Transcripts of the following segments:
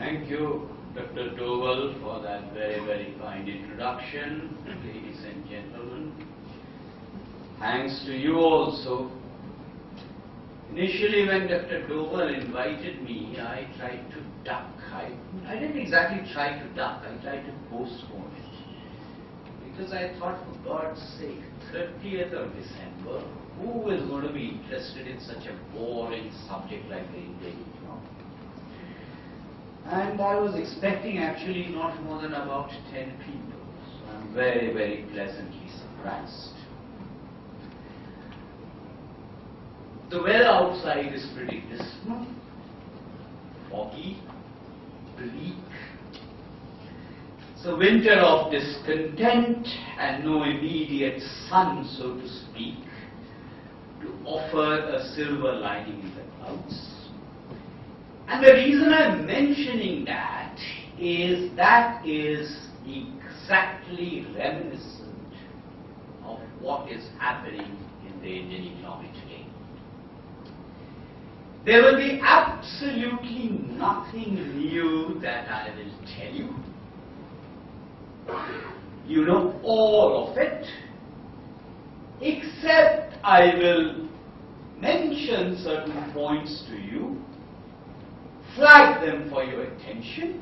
Thank you, Dr. Doval, for that very, very kind introduction. Ladies and gentlemen, thanks to you also. Initially, when Dr. Doval invited me, I tried to duck. I didn't exactly try to duck, I tried to postpone it. Because I thought, for God's sake, 30th of December, who is going to be interested in such a boring subject like the Indian economy? And I was expecting actually not more than about 10 people. So I'm very, very pleasantly surprised. The weather outside is pretty dismal, foggy, bleak. It's a winter of discontent and no immediate sun, so to speak, to offer a silver lining in the clouds. And the reason I'm mentioning that is exactly reminiscent of what is happening in the Indian economy today. There will be absolutely nothing new that I will tell you. You know all of it, except I will mention certain points to you, flag them for your attention,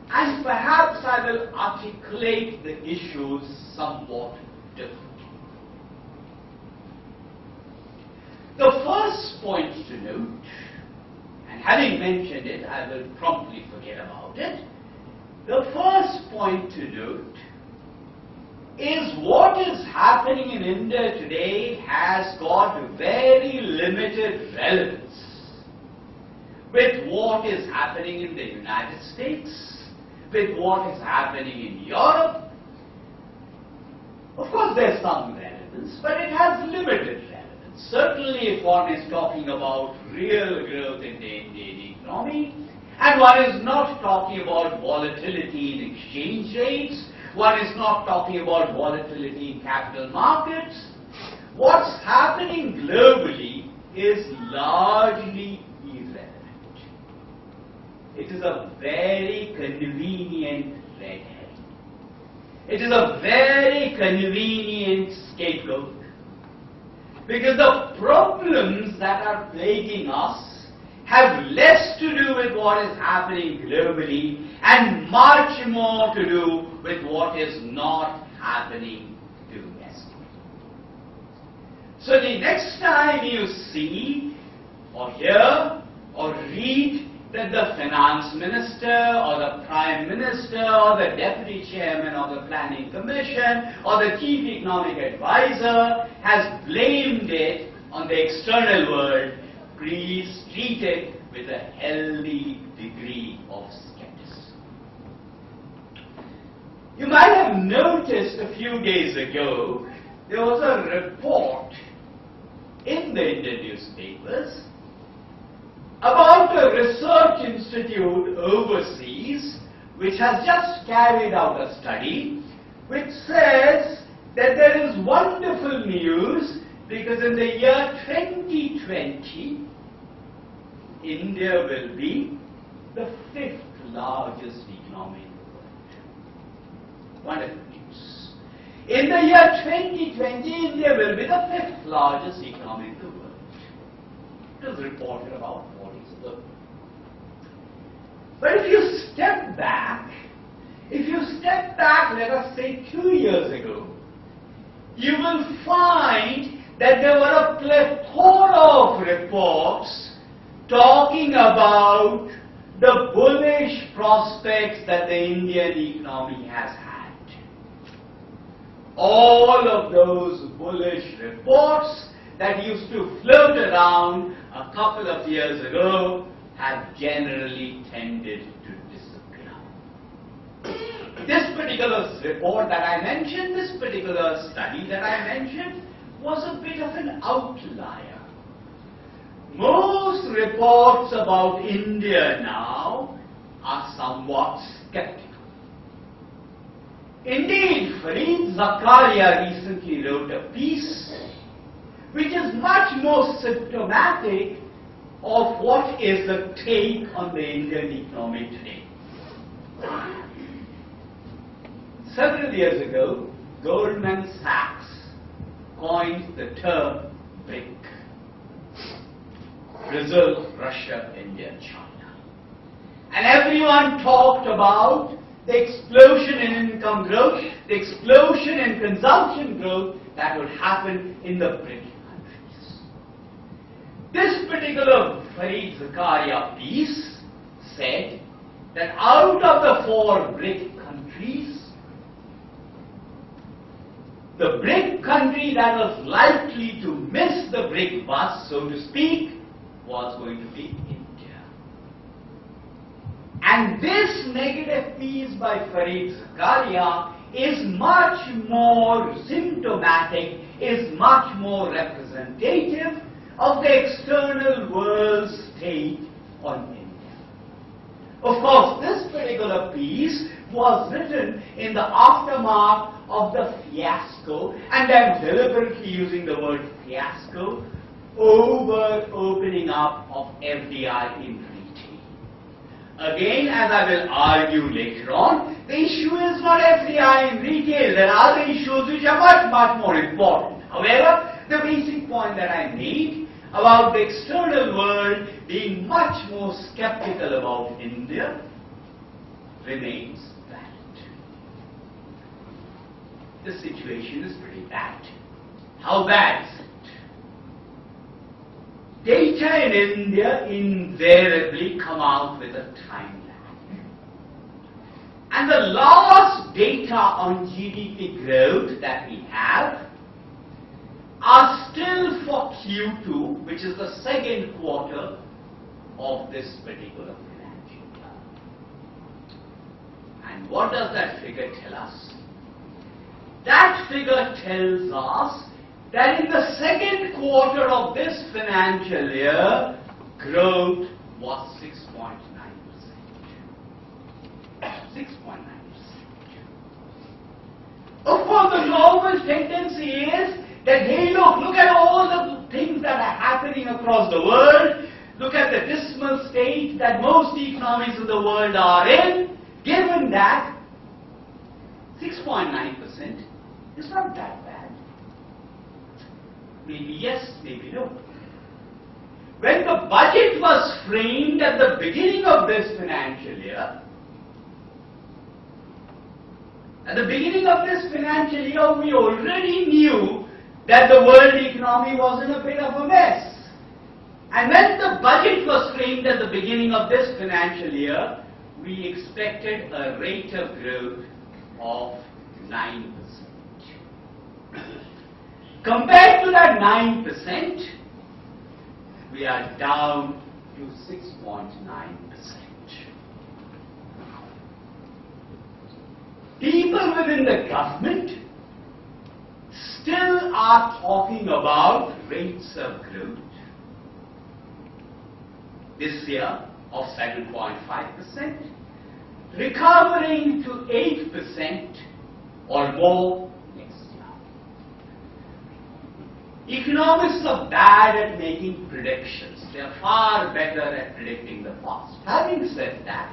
and perhaps I will articulate the issues somewhat differently. The first point to note, and having mentioned it, I will promptly forget about it. The first point to note is what is happening in India today has got very limited relevance with what is happening in the United States, with what is happening in Europe. Of course, there's some relevance, but it has limited relevance. Certainly, if one is talking about real growth in the Indian economy, and one is not talking about volatility in exchange rates, one is not talking about volatility in capital markets, what's happening globally is largely irrelevant. It is a very convenient red herring. It is a very convenient scapegoat. Because the problems that are plaguing us have less to do with what is happening globally and much more to do with what is not happening domestically. So the next time you see or hear or read that the finance minister or the prime minister or the deputy chairman of the planning commission or the chief economic advisor has blamed it on the external world, please treat it with a healthy degree of skepticism. You might have noticed a few days ago there was a report in the Indian newspapers about a research institute overseas which has just carried out a study which says that there is wonderful news because in the year 2020, India will be the 5th largest economy in the world. Wonderful news. In the year 2020, India will be the 5th largest economy in the world. It was reported about 4 days ago. But if you step back, let us say 2 years ago, you will find that there were a plethora of reports talking about the bullish prospects that the Indian economy has had. All of those bullish reports that used to float around a couple of years ago have generally tended to disappear. This particular report that I mentioned, this particular study that I mentioned, was a bit of an outlier. Most reports about India now are somewhat skeptical. Indeed, Fareed Zakaria recently wrote a piece which is much more symptomatic of what is the take on the Indian economy today. Several years ago, Goldman Sachs coined the term BRIC: Brazil, Russia, India, China. And everyone talked about the explosion in income growth, the explosion in consumption growth that would happen in the BRIC countries. This particular Fareed Zakaria piece said that out of the 4 BRIC countries, the BRIC country that was likely to miss the BRIC bus, so to speak, was going to be India. And this negative piece by Fareed Zakaria is much more symptomatic, is much more representative of the external world's take on India. Of course, this particular piece was written in the aftermath of the fiasco, and I'm deliberately using the word fiasco, over opening up of FDI in retail. Again, as I will argue later on, the issue is not FDI in retail. There are other issues which are much, much more important. However, the basic point that I made about the external world being much more skeptical about India remains valid. The situation is pretty bad. How bad is it? Data in India invariably come out with a time lag. And the last data on GDP growth that we have are still for Q2, which is the second quarter of this particular financial year. And what does that figure tell us? That figure tells us that in the second quarter of this financial year, growth was 6.9%. 6.9%. Of course, the normal tendency is that, hey, look at all the things that are happening across the world. Look at the dismal state that most economies in the world are in. Given that, 6.9% is not that bad. Maybe yes, maybe no. When the budget was framed at the beginning of this financial year, we already knew that the world economy was in a bit of a mess. And when the budget was framed at the beginning of this financial year, we expected a rate of growth of 9%. Compared to that 9%, we are down to 6.9%. People within the government still are talking about rates of growth this year of 7.5%, recovering to 8% or more next year. Economists are bad at making predictions. They are far better at predicting the past. Having said that,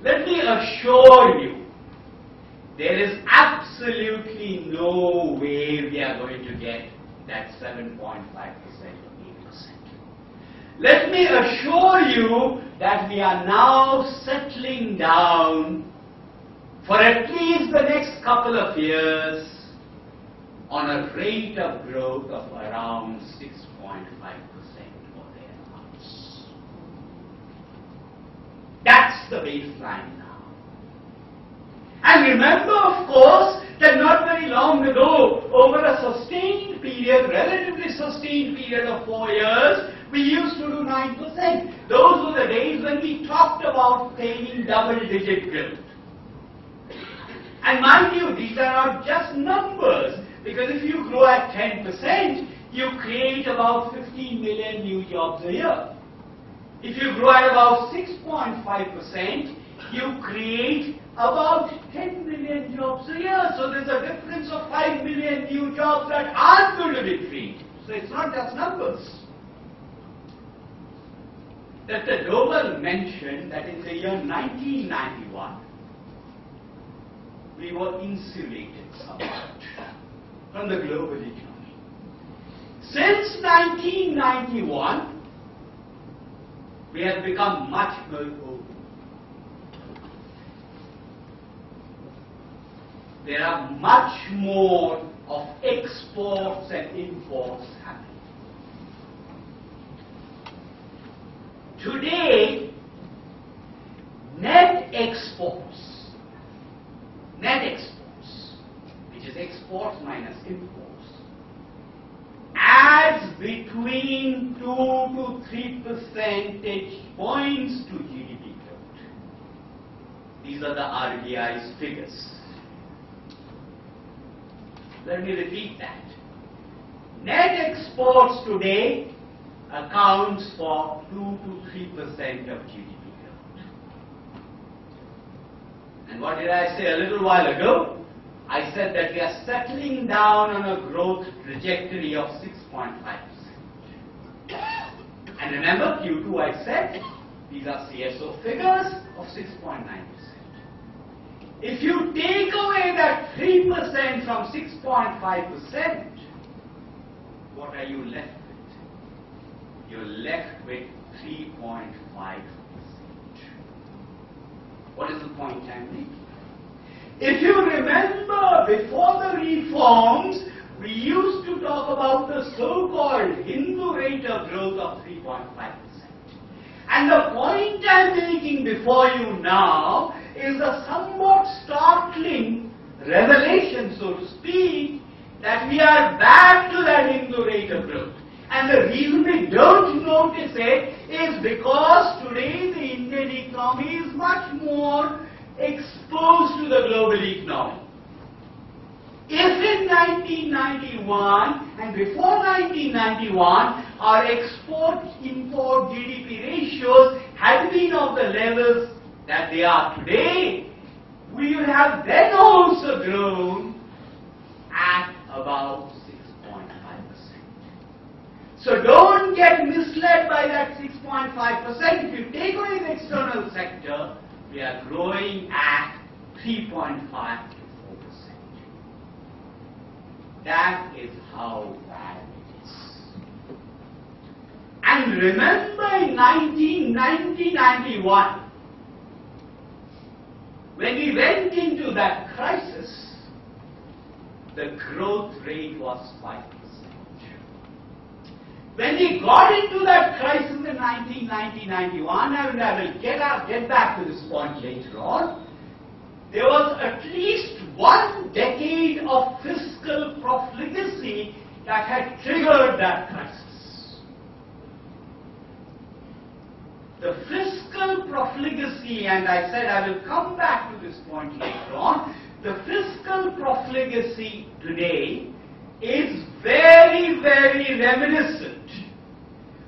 let me assure you, there is absolutely no way we are going to get that 7.5% or 8%. Let me assure you that we are now settling down for at least the next couple of years on a rate of growth of around 6.5% or thereabouts. That's the baseline now. And remember, of course, that not very long ago, over a sustained period, relatively sustained period of 4 years, we used to do 9%. Those were the days when we talked about attaining double-digit growth. And mind you, these are not just numbers, because if you grow at 10%, you create about 15 million new jobs a year. If you grow at about 6.5%, you create about 10 million jobs a year. So there's a difference of 5 million new jobs that aren't going to be created. So it's not just numbers. that the Dover mentioned that in the year 1991, we were insulated somewhat from the global economy. Since 1991, we have become much more open. There are much more of exports and imports happening. Today, net exports, which is exports minus imports, adds between 2 to 3 percentage points to GDP growth. These are the RBI's figures. Let me repeat that. Net exports today accounts for 2 to 3% of GDP growth. And what did I say a little while ago? I said that we are settling down on a growth trajectory of 6.5%. And remember, Q2 I said, these are CSO figures of 6.9%. If you take away that 3% from 6.5%, what are you left with? You're left with 3.5%. What is the point I'm making? If you remember, before the reforms, we used to talk about the so-called Hindu rate of growth of 3.5%. And the point I'm making before you now is a somewhat startling revelation, so to speak, that we are back to that Hindu rate of growth. And the reason we don't notice it is because today the Indian economy is much more exposed to the global economy. If in 1991 and before 1991 our export-import GDP ratios had been of the levels that they are today, we would have then also grown at about 6.5%. So don't get misled by that 6.5%. If you take away the external sector, we are growing at 3.5 to 4%. That is how bad it is. And remember in 1990-91, when we went into that crisis, the growth rate was 5%. When we got into that crisis in 1990-91, and I will get back to this point later on, there was at least 1 decade of fiscal profligacy that had triggered that crisis. The fiscal profligacy, and I said I will come back to this point later on, the fiscal profligacy today is very, very reminiscent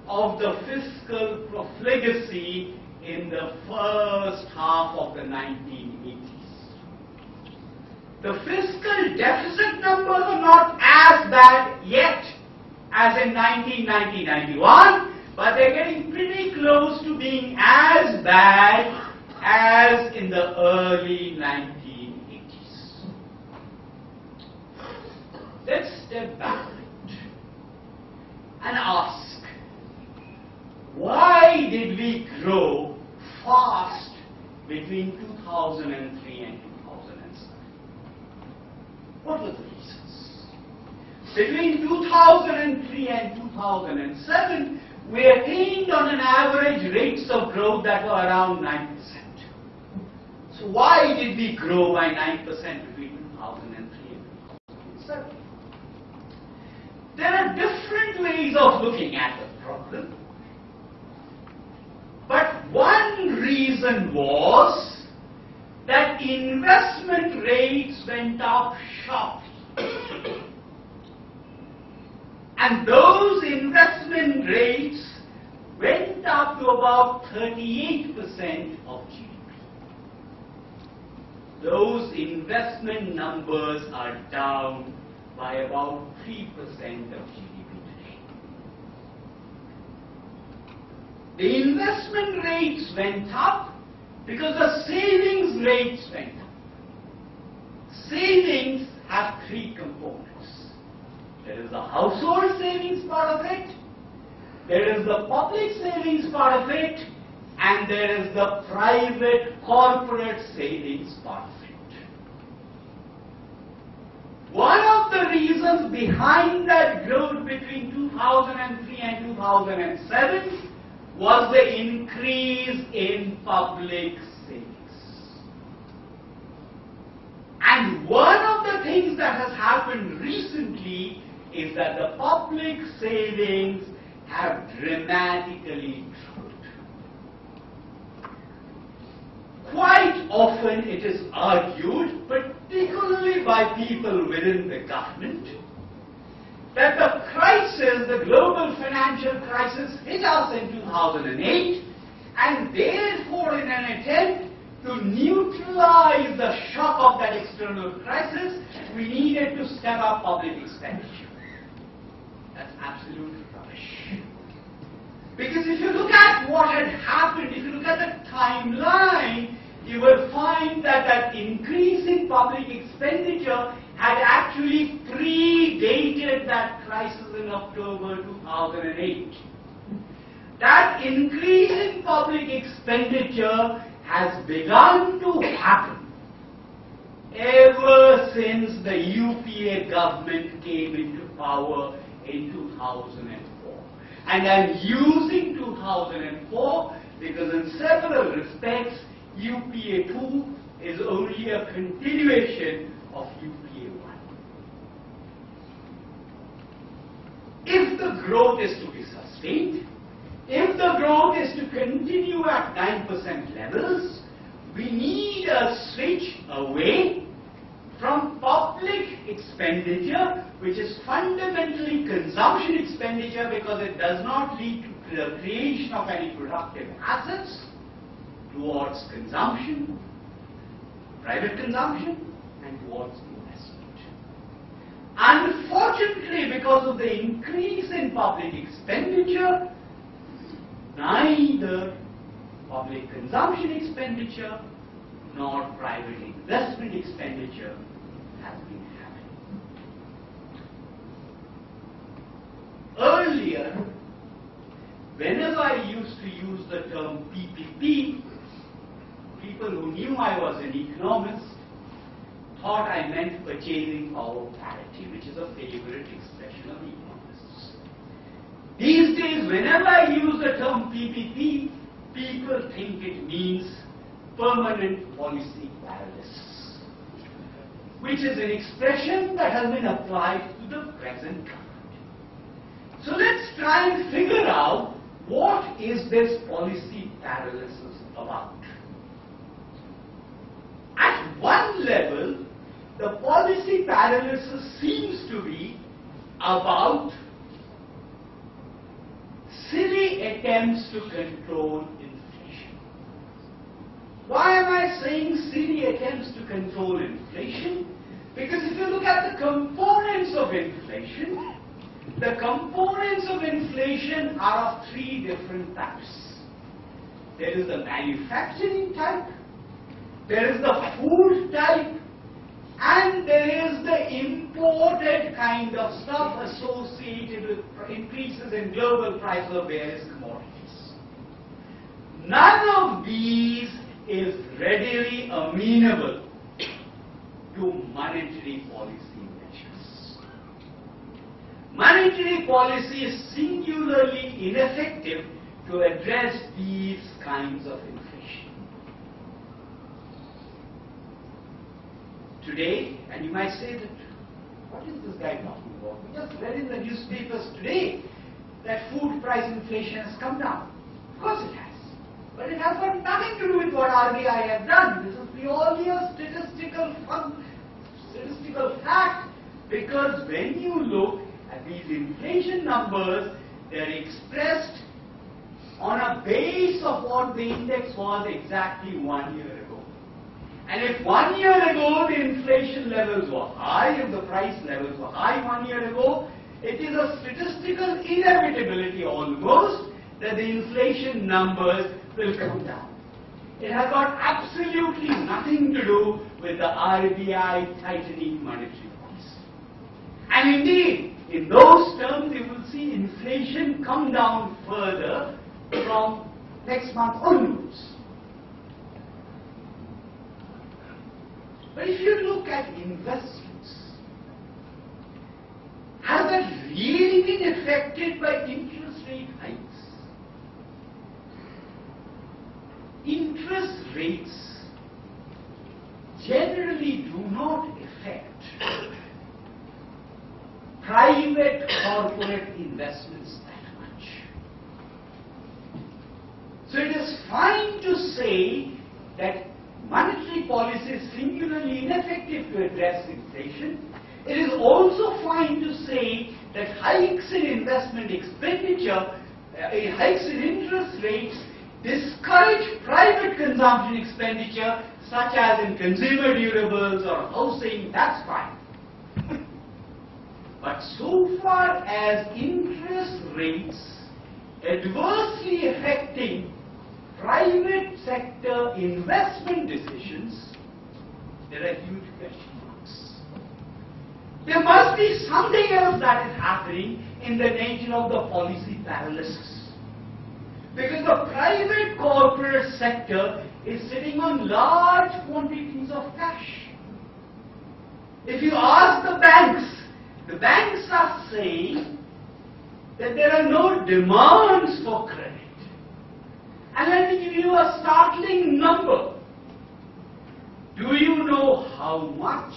of the fiscal profligacy in the first half of the 1980s. The fiscal deficit numbers are not as bad yet as in 1990-91, but they're getting pretty close to being as bad as in the early 1980s. Let's step back and ask, why did we grow fast between 2003 and 2007? What were the reasons? Between 2003 and 2007, we attained on an average rates of growth that were around 9%. So why did we grow by 9% between 2003 and 2007? There are different ways of looking at the problem. But one reason was that investment rates went up sharply. And those investment rates went up to about 38% of GDP. Those investment numbers are down by about 3% of GDP today. The investment rates went up because the savings rates went up. Savings have three components. There is the household savings part of it, there is the public savings part of it, and there is the private corporate savings part of it. One of the reasons behind that growth between 2003 and 2007 was the increase in public savings. And one of the things that has happened recently is that the public savings have dramatically dropped. Quite often it is argued, particularly by people within the government, that the crisis, the global financial crisis, hit us in 2008, and therefore in an attempt to neutralize the shock of that external crisis, we needed to step up public expenditure. That's absolute rubbish. Because if you look at what had happened, if you look at the timeline, you will find that that increase in public expenditure had actually predated that crisis in October 2008. That increase in public expenditure has begun to happen ever since the UPA government came into power in 2004. And I'm using 2004 because in several respects, UPA 2 is only a continuation of UPA 1. If the growth is to be sustained, if the growth is to continue at 9% levels, we need a switch away from public expenditure, which is fundamentally consumption expenditure because it does not lead to the creation of any productive assets, towards consumption, private consumption, and towards investment. Unfortunately, because of the increase in public expenditure, neither public consumption expenditure nor private investment expenditure has been happening. Earlier, whenever I used to use the term PPP, people who knew I was an economist thought I meant purchasing power parity, which is a favorite expression of economists. These days, whenever I use the term PPP, people think it means permanent policy paralysis, which is an expression that has been applied to the present government. So let's try and figure out what is this policy paralysis about. At one level, the policy paralysis seems to be about silly attempts to control inflation. Why am I saying silly attempts to control inflation? Because if you look at the components of inflation, the components of inflation are of three different types. There is the manufacturing type, there is the food type, and there is the imported kind of stuff associated with increases in global prices of various commodities. None of these is readily amenable to monetary policy measures. Monetary policy is singularly ineffective to address these kinds of inflation. Today, and you might say that, what is this guy talking about? We just read in the newspapers today that food price inflation has come down. Of course it has. But it has got nothing to do with what RBI has done. This is purely a statistical fact, because when you look at these inflation numbers, they are expressed on a base of what the index was exactly 1 year ago. And if 1 year ago the inflation levels were high, if the price levels were high 1 year ago, it is a statistical inevitability almost that the inflation numbers will come down. It has got absolutely nothing to do with the RBI tightening monetary policy. And indeed, in those terms, you will see inflation come down further from next month onwards. But if you look at investments, has that really been affected by interest rate hikes? Interest rates generally do not affect private corporate investments that much. So it is fine to say that monetary policy is singularly ineffective to address inflation. It is also fine to say that hikes in investment expenditure, hikes in interest rates discourage private consumption expenditure such as in consumer durables or housing. That's fine. But so far as interest rates adversely affecting private sector investment decisions, there are huge question marks. There must be something else that is happening in the nature of the policy paralysis. Because the private corporate sector is sitting on large quantities of cash. If you ask the banks are saying that there are no demands for credit. And let me give you a startling number. Do you know how much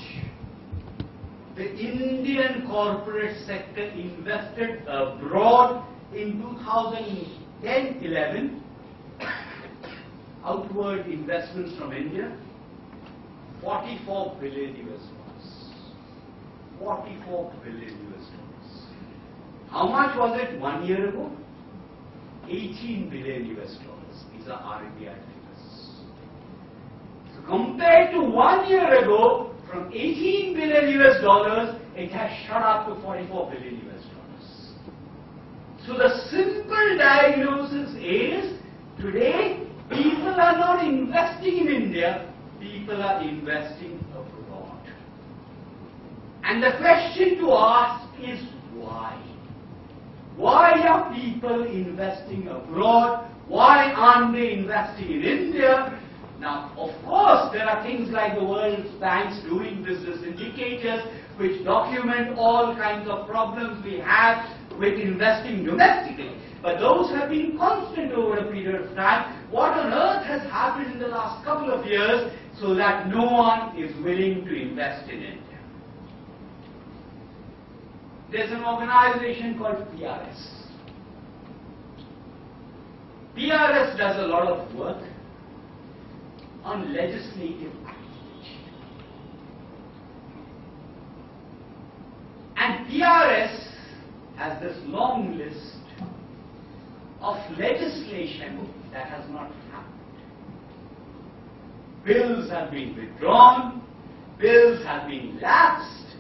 the Indian corporate sector invested abroad in 2010-11? Outward investments from India, 44 billion US dollars. 44 billion US dollars. How much was it 1 year ago? 18 billion US dollars. These are RBI figures. So compared to 1 year ago, from 18 billion US dollars, it has shot up to 44 billion US dollars. So the simple diagnosis is, today, people are not investing in India, people are investing abroad. And the question to ask is why? Why are people investing abroad? Why aren't they investing in India? Now, of course, there are things like the World Bank's doing business indicators which document all kinds of problems we have with investing domestically. But those have been constant over a period of time. What on earth has happened in the last couple of years so that no one is willing to invest in India? There's an organization called PRS. PRS does a lot of work on legislative activity. And PRS has this long list of legislation that has not happened. Bills have been withdrawn, bills have been lapsed,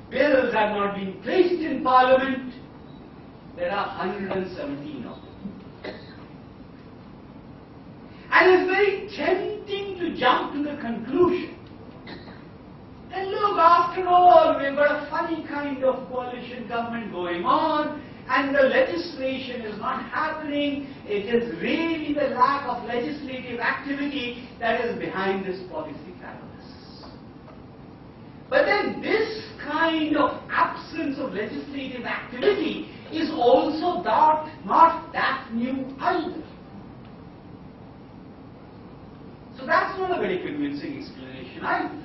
bills have not been placed in Parliament. There are 117 of them. And it's very tempting to jump to the conclusion that look, after all, we've got a funny kind of coalition government going on, and the legislation is not happening. It is really the lack of legislative activity that is behind this policy paralysis. But then this kind of absence of legislative activity is also not that new either. So that's not a very convincing explanation either.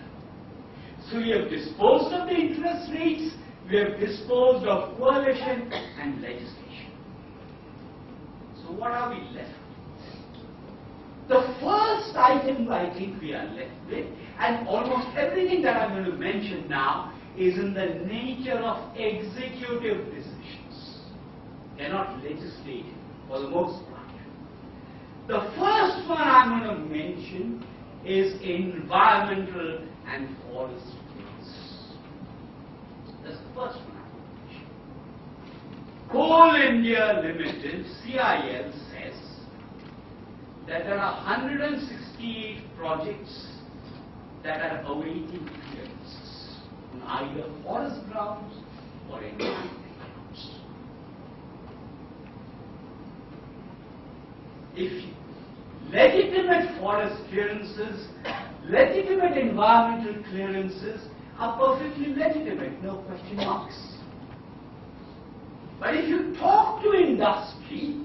So we have disposed of the interest rates, we have disposed of coalition and legislation. So what are we left with? The first item I think we are left with, and almost everything that I'm going to mention now is in the nature of executive decisions. They're not legislative for the most part. The first one I'm going to mention is environmental and forest bills. That's the first one I'm going to mention. Coal India Limited, CIL, says that there are 168 projects that are awaiting clearances on either forest grounds or environmental grounds. If legitimate forest clearances, legitimate environmental clearances are perfectly legitimate, no question marks. But if you talk to industry,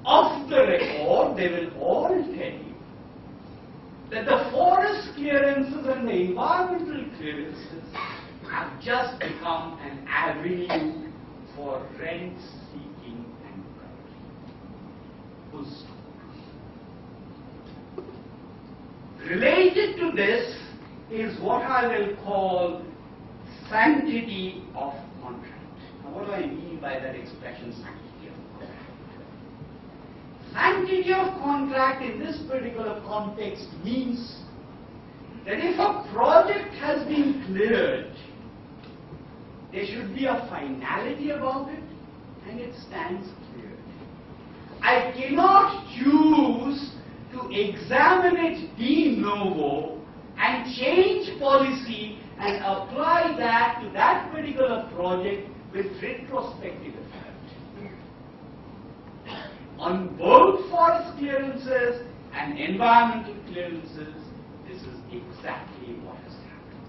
off the record, they will all tell you that the forest clearances and the environmental clearances have just become an avenue for rent seeking and bribery. Full stop. Related to this is what I will call sanctity of contract. Now, what do I mean by that expression, sanctity of contract? Sanctity of contract in this particular context means that if a project has been cleared, there should be a finality about it, and it stands cleared. I cannot choose to examine it de novo and change policy and apply that to that particular project with retrospective effect. On both forest clearances and environmental clearances, this is exactly what has happened.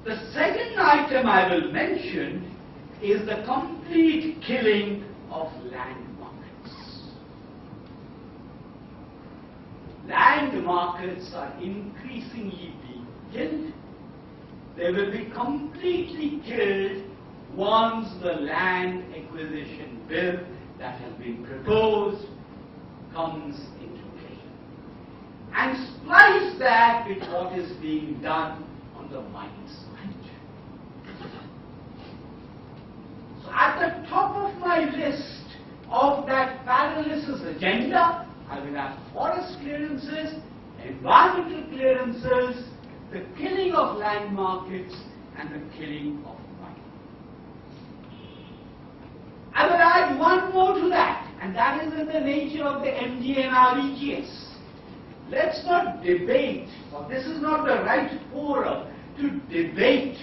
The second item I will mention is the complete killing of land markets. Land markets are increasingly being killed. They will be completely killed once the land acquisition bill that has been proposed comes into play. And splice that with what is being done on the mining side. So at the top of my list of that paralysis agenda, I will have forest clearances, environmental clearances, the killing of land markets, and the killing of mining. I will add one more to that, and that is in the nature of the MD and REGS. Let's not debate, or this is not the right forum to debate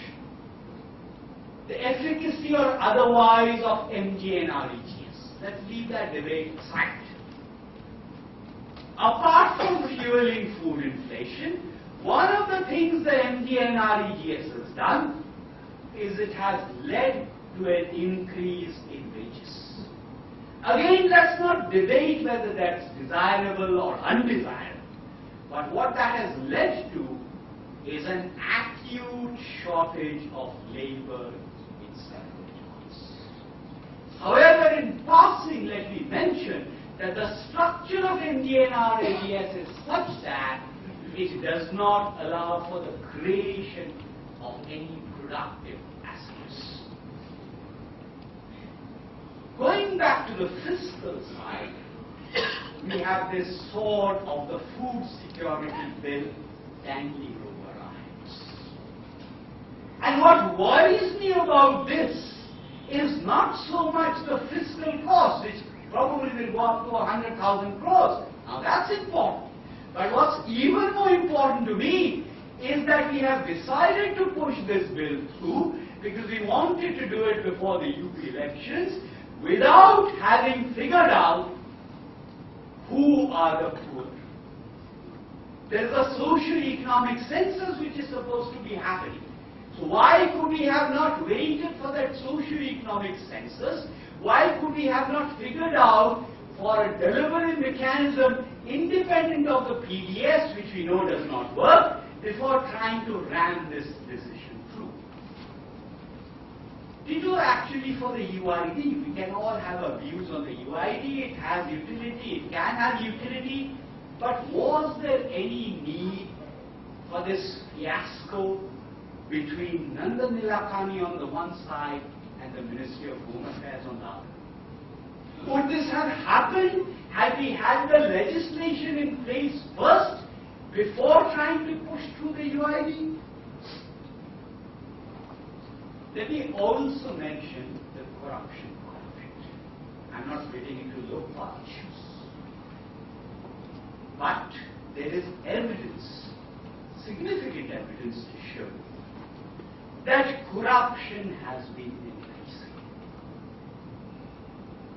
the efficacy or otherwise of MD and REGS. Let's leave that debate aside. Apart from fueling food inflation, one of the things the MD and REGS has done is it has led to an increase in wages. Again, let's not debate whether that's desirable or undesirable, but what that has led to is an acute shortage of labor in several jobs. However, in passing, let me mention that the structure of MD and REGS is such that it does not allow for the creation of any productive assets. Going back to the fiscal side, we have this sword of the food security bill dangling over our heads. And what worries me about this is not so much the fiscal cost, which probably will go up to 100,000 crores. Now that's important. But what's even more important to me is that we have decided to push this bill through because we wanted to do it before the UP elections without having figured out who are the poor. There is a socio-economic census which is supposed to be happening. So why could we have not waited for that socio-economic census? Why could we have not figured out for a delivery mechanism independent of the PDS, which we know does not work, before trying to ram this decision through? Ditto actually for the UID. We can all have our views on the UID. It has utility, it can have utility, but was there any need for this fiasco between Nandan Nilekani on the one side and the Ministry of Home Affairs on the other? Would this have happened had we had the legislation in place first before trying to push through the UID? Let me also mention the corruption. I'm not getting into low-path issues. But there is evidence, significant evidence to show that corruption has been increasing.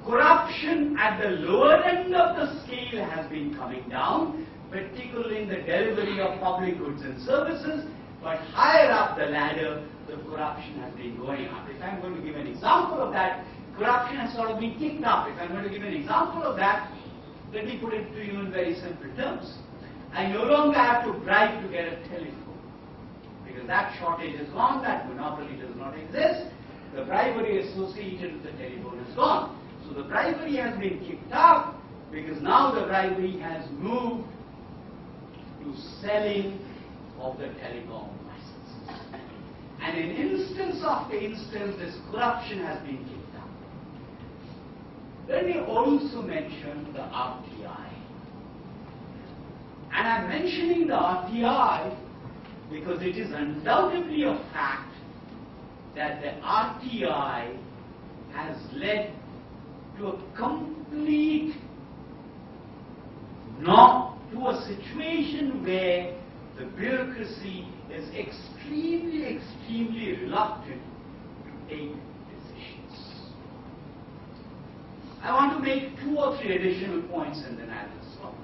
Corruption at the lower end of the scale has been coming down, particularly in the delivery of public goods and services, but higher up the ladder, the corruption has been going up. If I'm going to give an example of that, corruption has sort of been kicked up. If I'm going to give an example of that, let me put it to you in very simple terms. I no longer have to bribe to get a telephone, because that shortage is gone, that monopoly does not exist. The bribery associated with the telephone is gone. So the bribery has been kicked up, because now the bribery has moved to selling of the telecom licenses. And in instance after instance, this corruption has been kicked up. Let me also mention the RTI. And I'm mentioning the RTI because it is undoubtedly a fact that the RTI has led to a complete to a situation where the bureaucracy is extremely reluctant to take decisions. I want to make 2 or 3 additional points and then I will stop.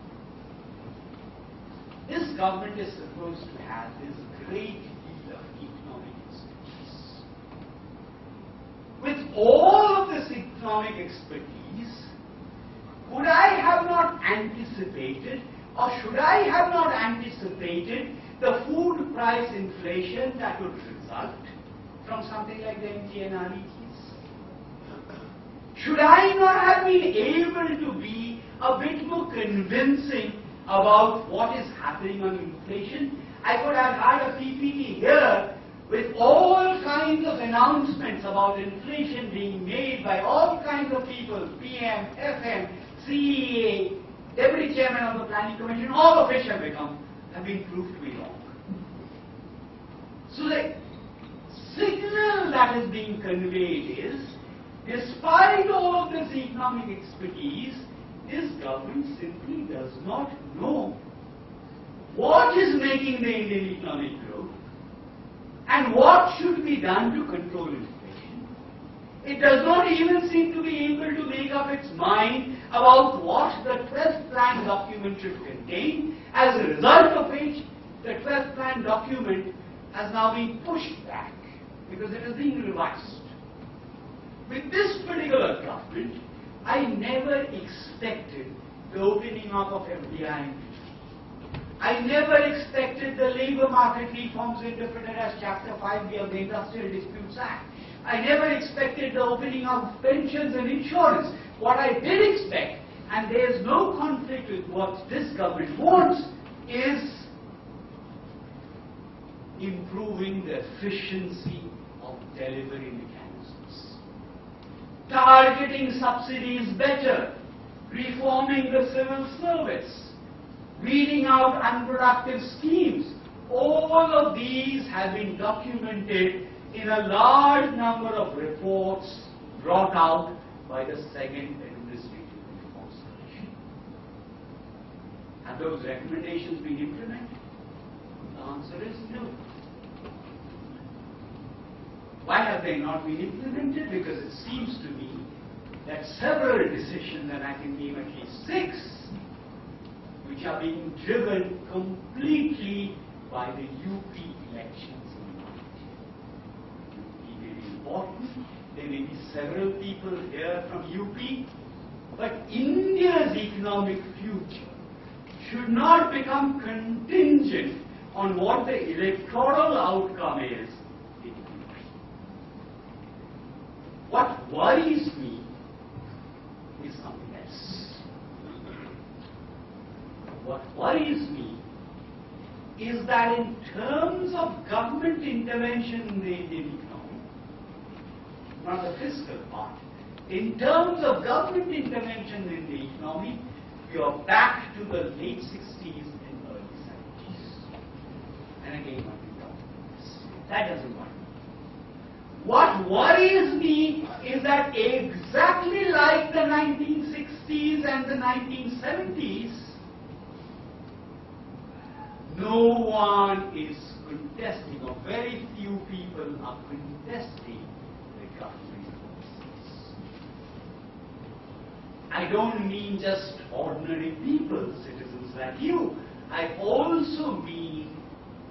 This government is supposed to have this great deal of economic expertise. With all of this economic expertise, could I have not anticipated, or should I have not anticipated, the food price inflation that would result from something like the MTNREGs? Should I not have been able to be a bit more convincing about what is happening on inflation? I could have had a PPT here with all kinds of announcements about inflation being made by all kinds of people, PM, FM, CEA, Deputy Chairman of the Planning Commission, all of which have been proved to be wrong. So the signal that is being conveyed is, despite all of this economic expertise, this government simply does not know what is making the Indian economic grow and what should be done to control inflation. It does not even seem to be able to make up its mind about what the 12th plan document should contain, as a result of which the 12th plan document has now been pushed back because it is being revised. With this particular government, I never expected the opening up of FDI. I never expected the labour market reforms interpreted as Chapter 5B of the Industrial Disputes Act. I never expected the opening of pensions and insurance. What I did expect, and there is no conflict with what this government wants, is improving the efficiency of delivery mechanisms, targeting subsidies better, reforming the civil service, weeding out unproductive schemes. All of these have been documented in a large number of reports brought out by the Second Administrative Reforms Commission. Have those recommendations been implemented? The answer is no. Why have they not been implemented? Because it seems to me that several decisions, and I can name at least 6, which are being driven completely by the UP elections in mind. UP may be important, there may be several people here from UP, but India's economic future should not become contingent on what the electoral outcome is in UP. What worries me is something else. What worries me is that in terms of government intervention in the Indian economy, not the fiscal part, in terms of government intervention in the economy, we are back to the late 60s and early 70s. And again, what we talk about this. That doesn't worry me. What worries me is that exactly like the 1960s and the 1970s, no one is contesting, or very few people are contesting the government policies. I don't mean just ordinary people, citizens like you. I also mean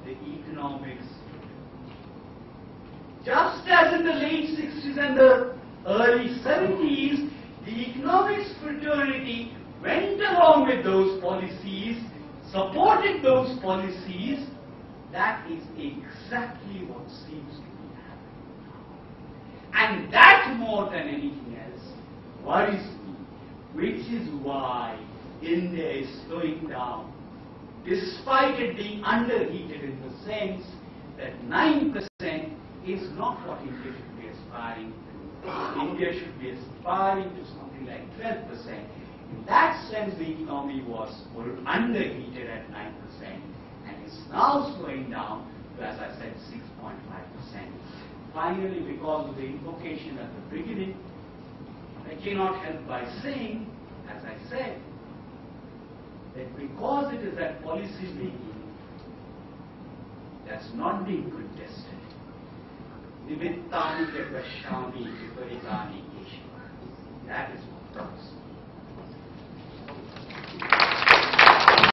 the economics. Just as in the late 60s and the early 70s, the economics fraternity went along with those policies, supported those policies. That is exactly what seems to be happening. And that more than anything else worries me, which is why India is slowing down, despite it being underheated in the sense that 9% is not what India should be aspiring to. India should be aspiring to something like 12%. In that sense, the economy was underheated at 9% and is now slowing down to, as I said, 6.5%. Finally, because of the invocation at the beginning, I cannot help by saying, as I said, that because it is that policy making that's not being contested, Nimittani ke pashyami viparitani kesha. That is what counts.